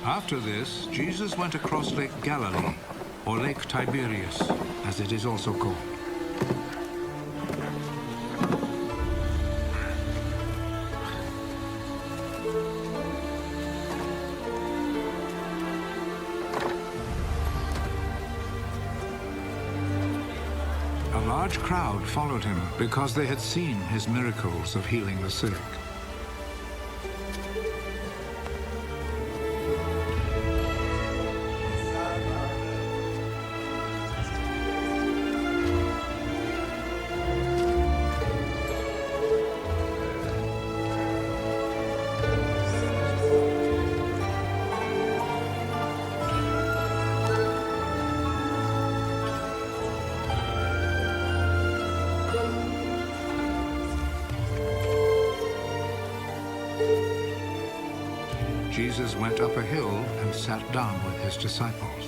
After this, Jesus went across Lake Galilee, or Lake Tiberias, as it is also called. A large crowd followed him because they had seen his miracles of healing the sick. Jesus went up a hill and sat down with his disciples.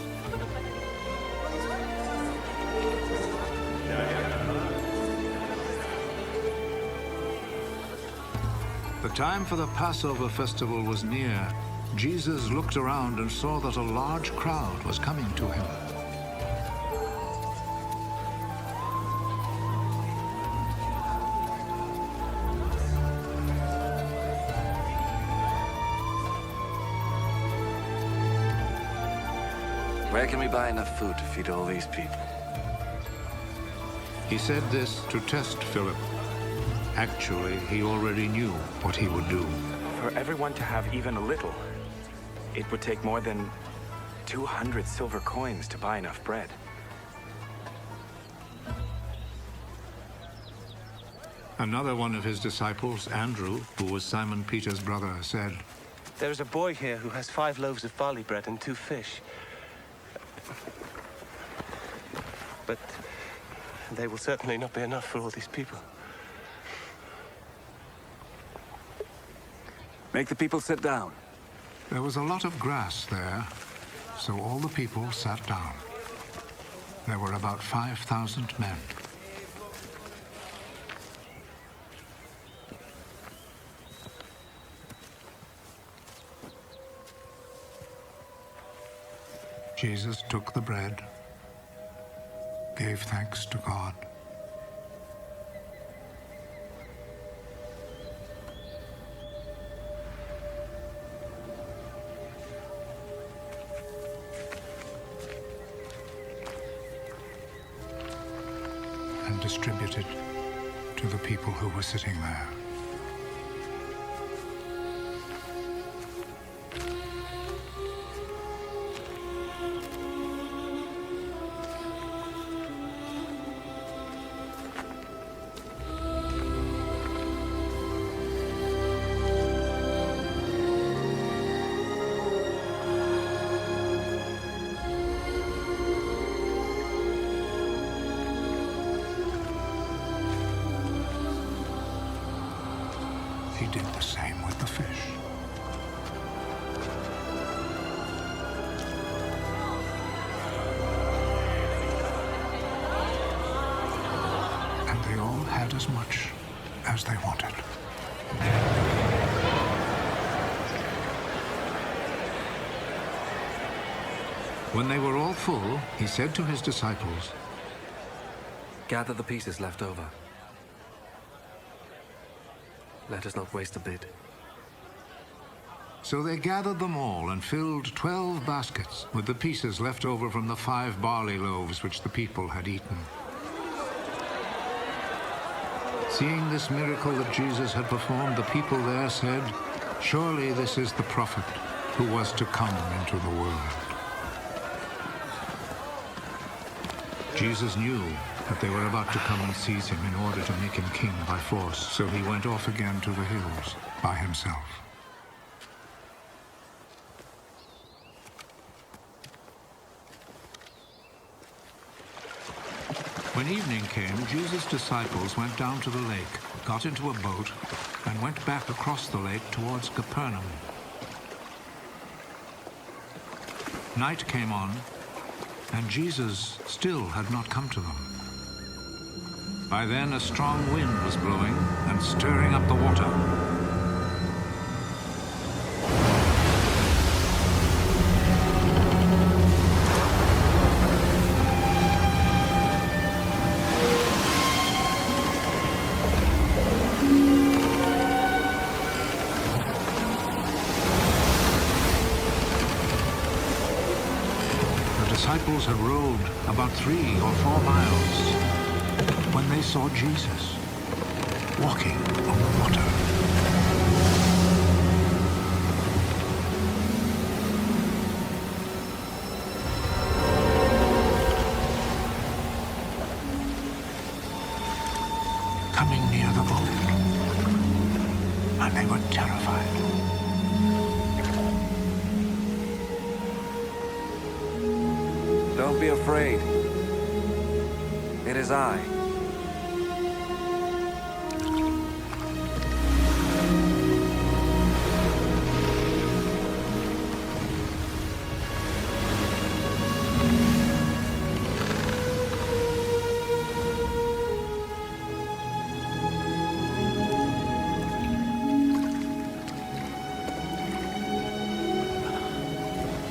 The time for the Passover festival was near. Jesus looked around and saw that a large crowd was coming to him. Where can we buy enough food to feed all these people? He said this to test Philip. Actually, he already knew what he would do. For everyone to have even a little, it would take more than 200 silver coins to buy enough bread. Another one of his disciples, Andrew, who was Simon Peter's brother, said, "There's a boy here who has 5 loaves of barley bread and 2 fish. But they will certainly not be enough for all these people." Make the people sit down. There was a lot of grass there, so all the people sat down. There were about 5,000 men. Jesus took the bread, gave thanks to God, and distributed to the people who were sitting there. He did the same with the fish. And they all had as much as they wanted. When they were all full, he said to his disciples, Gather the pieces left over. Let us not waste a bit. So they gathered them all and filled 12 baskets with the pieces left over from the 5 barley loaves which the people had eaten. Seeing this miracle that Jesus had performed, the people there said, "Surely this is the prophet who was to come into the world." Jesus knew that they were about to come and seize him in order to make him king by force, so he went off again to the hills by himself. When evening came, Jesus' disciples went down to the lake, got into a boat, and went back across the lake towards Capernaum. Night came on, and Jesus still had not come to them. By then a strong wind was blowing and stirring up the water. disciples had rowed about 3 or 4 miles when they saw Jesus walking on the water. Coming near the boat, and they were terrified. Don't be afraid. It is I.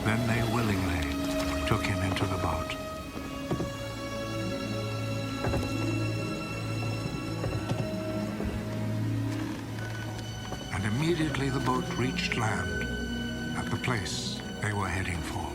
Then they willingly took him into the boat. And immediately the boat reached land at the place they were heading for.